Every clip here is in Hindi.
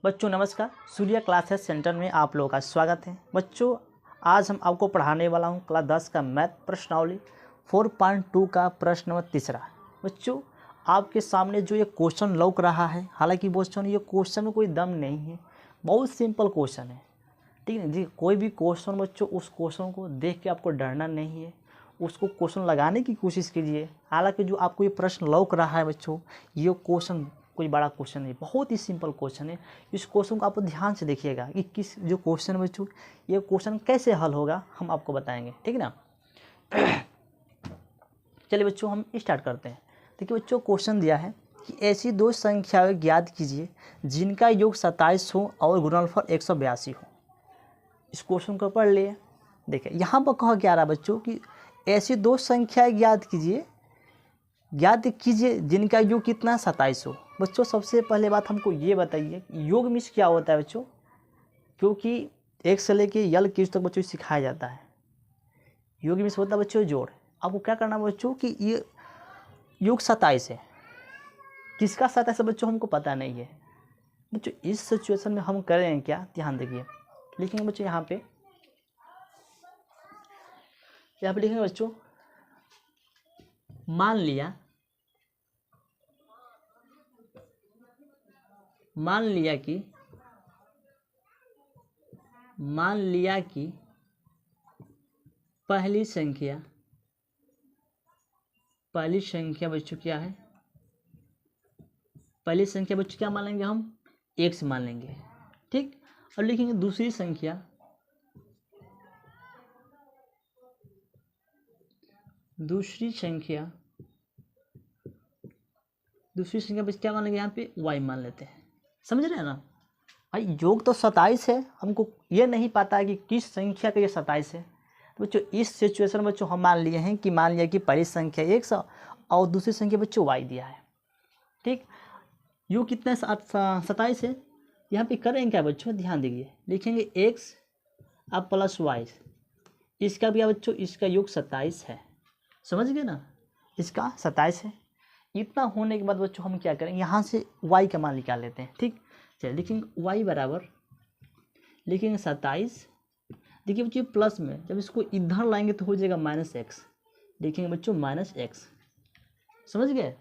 बच्चों नमस्कार, सूर्या क्लासेस सेंटर में आप लोगों का स्वागत है। बच्चों आज हम आपको पढ़ाने वाला हूं क्लास 10 का मैथ प्रश्नावली 4.2 का प्रश्न नंबर 3। बच्चों आपके सामने जो ये क्वेश्चन लौक रहा है, हालांकि बच्चों ये क्वेश्चन में कोई दम नहीं है, बहुत सिंपल क्वेश्चन है, ठीक है जी। कोई भी क्वेश्चन बच्चों उस क्वेश्चन को देख के आपको डरना नहीं है, उसको क्वेश्चन लगाने की कोशिश कीजिए। हालांकि जो आपको ये प्रश्न लौक रहा है बच्चों, ये क्वेश्चन कोई बड़ा क्वेश्चन नहीं, बहुत ही सिंपल क्वेश्चन है। इस क्वेश्चन को आप ध्यान से देखिएगा कि किस जो क्वेश्चन है बच्चों, ये क्वेश्चन कैसे हल होगा हम आपको बताएंगे, ठीक है ना। चलिए बच्चों हम स्टार्ट करते हैं। देखिए बच्चों क्वेश्चन दिया है कि ऐसी दो संख्याएं ज्ञात कीजिए जिनका योग 27 हो और गुणनफल 182 हो। इस क्वेश्चन को पढ़ लिए। देखिए यहाँ पर कहा क्या रहा बच्चों कि ऐसी दो संख्याएं ज्ञात कीजिए जिनका योग कितना 27 हो। बच्चों सबसे पहले बात हमको ये बताइए योग मीन्स क्या होता है बच्चों, क्योंकि एक से लेके यल किस तक बच्चों सिखाया जाता है। योग मीन्स होता है बच्चों जोड़। आपको क्या करना है बच्चों कि ये योग 27 है, किसका 27 है बच्चों हमको पता नहीं है। बच्चों इस सिचुएशन में हम करेंगे क्या, ध्यान देखिए। लिखेंगे बच्चों यहाँ पे लिखेंगे बच्चों, मान लिया कि पहली संख्या बच्चों क्या है, पहली संख्या बच्चों क्या मान लेंगे हम, x मान लेंगे, ठीक। और लिखेंगे दूसरी संख्या बच्चों क्या मान लेंगे, यहाँ पे y मान लेते हैं। समझ रहे हैं ना भाई, योग तो 27 है, हमको ये नहीं पता है कि किस संख्या का ये 27 है। तो बच्चों इस सिचुएशन में बच्चों हम मान लिया कि पहली संख्या 100 और दूसरी संख्या बच्चों y दिया है, ठीक। योग कितना 27 है। यहाँ पे करेंगे क्या बच्चों, ध्यान दीजिए। लिखेंगे x अब प्लस y, इसका भी बच्चों इसका योग 27 है, समझ गए ना, इसका 27 है। इतना होने के बाद बच्चों हम क्या करेंगे, यहाँ से y का मान निकाल लेते हैं, ठीक। चलिए लिखेंगे y बराबर, लिखेंगे 27। देखिए बच्चों प्लस में जब इसको इधर लाएंगे तो हो जाएगा -x, लिखेंगे बच्चों -x, समझ गए।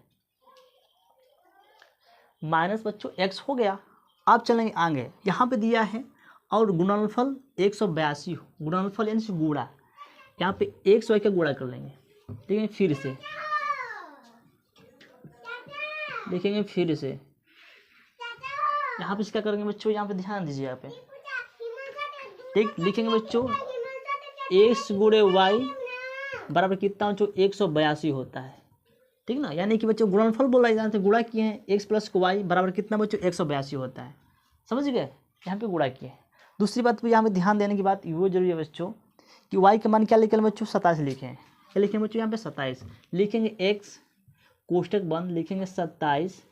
माइनस बच्चों x हो गया। अब चलेंगे आगे, यहाँ पे दिया है और गुणनफल 182 हो, गुणनफल यानी गुणा, यहाँ पे x y का गुणा कर लेंगे। देखेंगे फिर से, देखेंगे फिर से यहाँ पे इसका करेंगे बच्चों, यहाँ पे ध्यान दीजिए यहाँ पे, ठीक। लिखेंगे बच्चों x गुणे y बराबर कितना बच्चों 182 होता है, ठीक ना। यानी कि बच्चों गुणनफल बोला जाता है, गुणा किए हैं x प्लस y बराबर कितना बच्चों 182 होता है, समझ गए। यहाँ पे गुणा किए। दूसरी बात पे यहाँ पे ध्यान देने की बात वो जरूरी है बच्चों कि y का मान क्या लिखे बच्चों 27 लिखे हैं। क्या लिखेंगे बच्चों यहाँ पे 27, लिखेंगे x कोष्टक बंद, लिखेंगे 27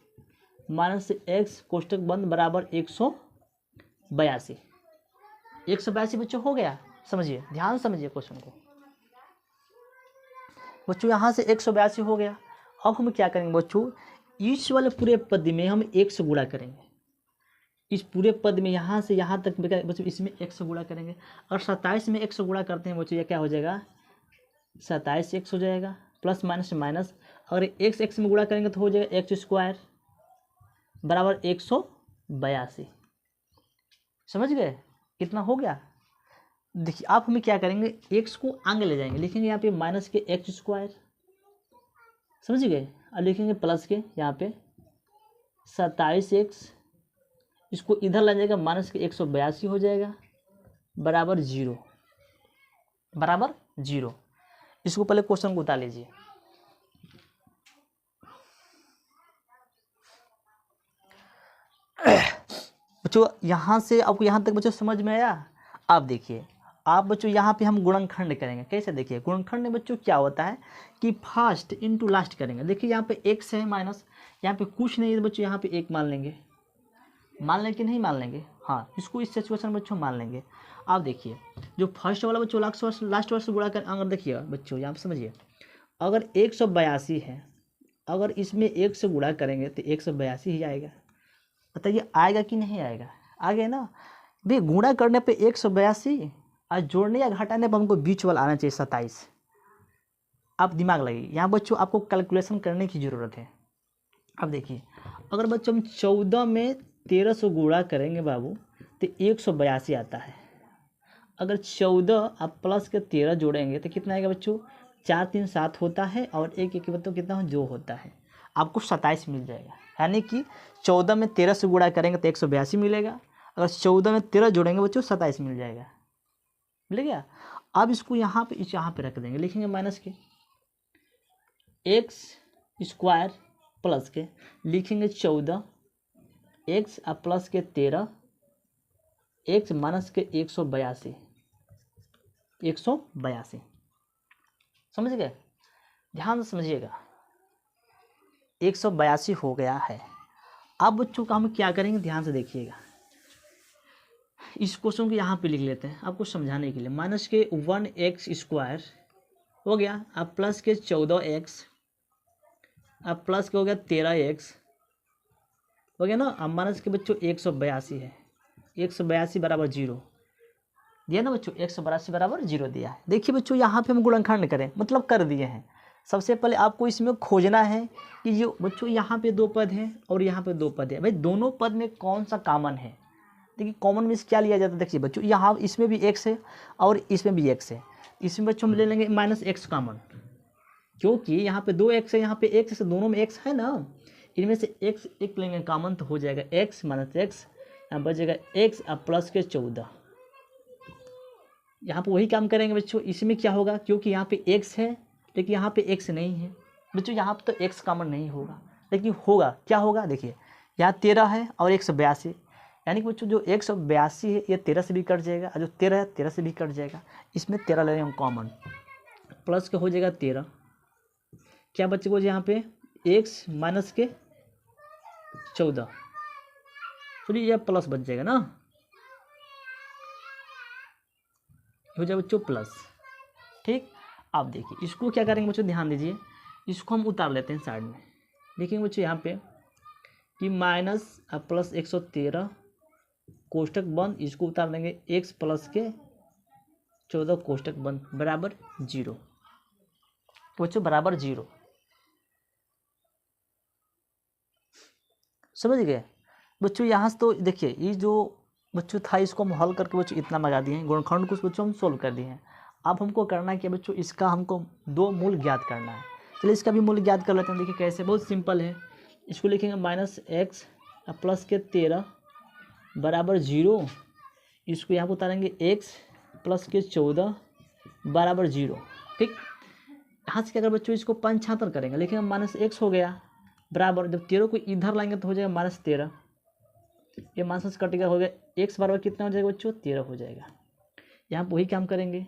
माइनस x कोष्टक बंद बराबर 182। 182 बच्चों हो गया, समझिए, ध्यान समझिए क्वेश्चन को बच्चों। यहाँ से 182 हो गया। अब हम क्या करेंगे बच्चों, इस वाले पूरे पद में हम 1 से गुणा करेंगे। इस पूरे पद में यहाँ से यहाँ तक बच्चों इसमें 1 से गुणा करेंगे। और 27 में 1 से गुणा करते हैं बच्चों, यह क्या हो जाएगा 27 x हो जाएगा, प्लस माइनस माइनस। अगर x में गुणा करेंगे तो हो जाएगा x² बराबर 182, समझ गए। कितना हो गया, देखिए आप हमें क्या करेंगे, x को आगे ले जाएंगे, लिखेंगे यहाँ पे माइनस के x², समझ गए। और लिखेंगे प्लस के यहाँ पे 27x, इसको इधर ले जाएगा माइनस के 182 हो जाएगा बराबर 0, बराबर 0। इसको पहले क्वेश्चन को उतार लीजिए। बच्चों यहाँ से आपको यहाँ तक बच्चों समझ में आया। आप देखिए, आप बच्चों यहाँ पे हम गुणनखंड करेंगे। कैसे, देखिए गुणनखंड में बच्चों क्या होता है कि फर्स्ट इनटू लास्ट करेंगे। देखिए यहाँ पे x है माइनस, यहाँ पे कुछ नहीं है बच्चों, यहाँ पे 1 मान लेंगे, मान लेंगे कि नहीं मान लेंगे, हाँ इसको इस सिचुएशन में बच्चों मान लेंगे। आप देखिए जो फर्स्ट वाला बच्चों लास्ट वर्ष गुणा कर, अगर देखिए बच्चों यहाँ पे समझिए, अगर 182 है, अगर इसमें 1 से गुणा करेंगे तो 182 ही आएगा। बताइए आएगा कि नहीं आएगा? आ गया ना भाई। गुणा करने पे 182 और जोड़ने या घटाने पर हमको बीच वाला आना चाहिए 27। आप दिमाग लगाइए, यहाँ बच्चों आपको कैलकुलेशन करने की ज़रूरत है। अब देखिए, अगर बच्चों हम 14 में 13 से गुणा करेंगे बाबू तो 182 आता है। अगर 14 आप प्लस के 13 जोड़ेंगे तो कितना आएगा बच्चों? 4 3 7 होता है और एक एक बच्चों कितना जो होता है, आपको 27 मिल जाएगा। यानी कि 14 में 13 से गुणा करेंगे तो 182 मिलेगा। अगर 14 में 13 जोड़ेंगे बच्चों 27 मिल जाएगा। मिल गया। अब इसको यहाँ पे रख देंगे, लिखेंगे माइनस के एक्स स्क्वायर प्लस के लिखेंगे 14 एक्स और प्लस के 13 एक्स माइनस के 182 समझ गए? ध्यान से समझिएगा, 182 हो गया है। अब बच्चों का हम क्या करेंगे, ध्यान से देखिएगा। इस क्वेश्चन को यहाँ पे लिख लेते हैं आपको समझाने के लिए। माइनस के 1x स्क्वायर हो गया, अब प्लस के 14x, अब प्लस के हो गया 13x हो गया ना। अब माइनस के बच्चों 182 है, 182 बराबर 0 दिया ना बच्चों, 182 बराबर 0 दिया है। देखिए बच्चों यहाँ पे हम गुणनखंड करें, मतलब कर दिए हैं। सबसे पहले आपको इसमें खोजना है कि जो बच्चों यहाँ पे 2 पद हैं और यहाँ पे 2 पद है, भाई दोनों पद में कौन सा कॉमन है। देखिए कॉमन में क्या लिया जाता है, देखिए बच्चों यहाँ इसमें भी x है और इसमें भी x है। इसमें बच्चों हम ले लेंगे -x कॉमन, क्योंकि यहाँ पे 2x है, यहाँ पे x है, दोनों में x है ना। इनमें से x एक लेंगे कॉमन तो हो जाएगा x - x, यहाँ बचेगा x और प्लस के 14। यहाँ पे वही काम करेंगे बच्चों। इसमें क्या होगा, क्योंकि यहाँ पे x है लेकिन यहाँ पे x नहीं है बच्चों, यहाँ पे तो x कॉमन नहीं होगा, लेकिन होगा क्या होगा, देखिए यहाँ 13 है और 182, यानी कि बच्चों जो 182 है ये 13 से भी कट जाएगा और जो 13 है 13 से भी कट जाएगा। इसमें 13 ले हम कॉमन, प्लस का हो जाएगा 13, क्या बचेगा यहाँ पे x माइनस के 14, चलिए यह प्लस बच जाएगा ना, हो जाएगा बच्चों प्लस। ठीक, अब देखिए इसको क्या करेंगे बच्चों, ध्यान दीजिए, इसको हम उतार लेते हैं साइड में। देखेंगे बच्चों यहाँ पे कि माइनस प्लस 113 कोष्टक बंद, इसको उतार देंगे x प्लस के 14 कोष्टक बंद बराबर 0। तो बच्चों बराबर 0, समझ गए बच्चों। यहाँ से तो देखिए ये जो बच्चों था इसको हम हल करके बच्चों इतना लगा दिए हैं, गुणनखंड को बच्चों हम सोल्व कर दिए हैं। अब हमको करना है कि बच्चों इसका हमको 2 मूल ज्ञात करना है। चलिए इसका भी मूल ज्ञात कर लेते हैं। देखिए कैसे, बहुत सिंपल है। इसको लिखेंगे -x प्लस के 13 बराबर 0, इसको यहाँ पर उतारेंगे x प्लस के 14 बराबर 0। ठीक, यहाँ से क्या कर बच्चों इसको पंचांतर करेंगे, लिखेंगे -x हो गया बराबर, जब 13 को इधर लाएंगे तो हो जाएगा -13, ये माइनस कटेगा, हो गया x बराबर कितना हो जाएगा बच्चों 13 हो जाएगा। यहाँ पर वही काम करेंगे,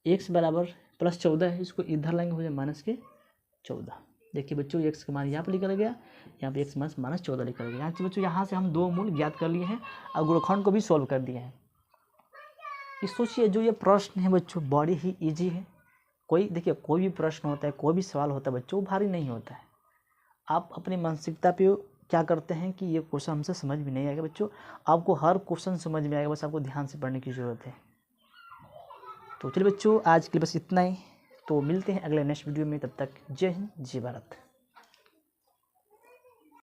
x बराबर प्लस 14 है, इसको इधर लाएंगे हो जाएगा -14। देखिए बच्चों x का मान यहाँ पर निकल गया, यहाँ पे x -14 निकल गया। यहाँ से बच्चों यहाँ से हम 2 मूल ज्ञात कर लिए हैं और गुणनखंड को भी सॉल्व कर दिए हैं। ये सोचिए जो ये प्रश्न है बच्चों बड़ी ही ईजी है। कोई देखिए कोई भी प्रश्न होता है, कोई भी सवाल होता है बच्चों भारी नहीं होता है। आप अपनी मानसिकता पे क्या करते हैं कि ये क्वेश्चन हमसे समझ में नहीं आएगा बच्चों, आपको हर क्वेश्चन समझ में आएगा, बस आपको ध्यान से पढ़ने की ज़रूरत है। तो चलिए बच्चों आज के लिए बस इतना ही, तो मिलते हैं अगले नेक्स्ट वीडियो में, तब तक जय हिंद जय भारत।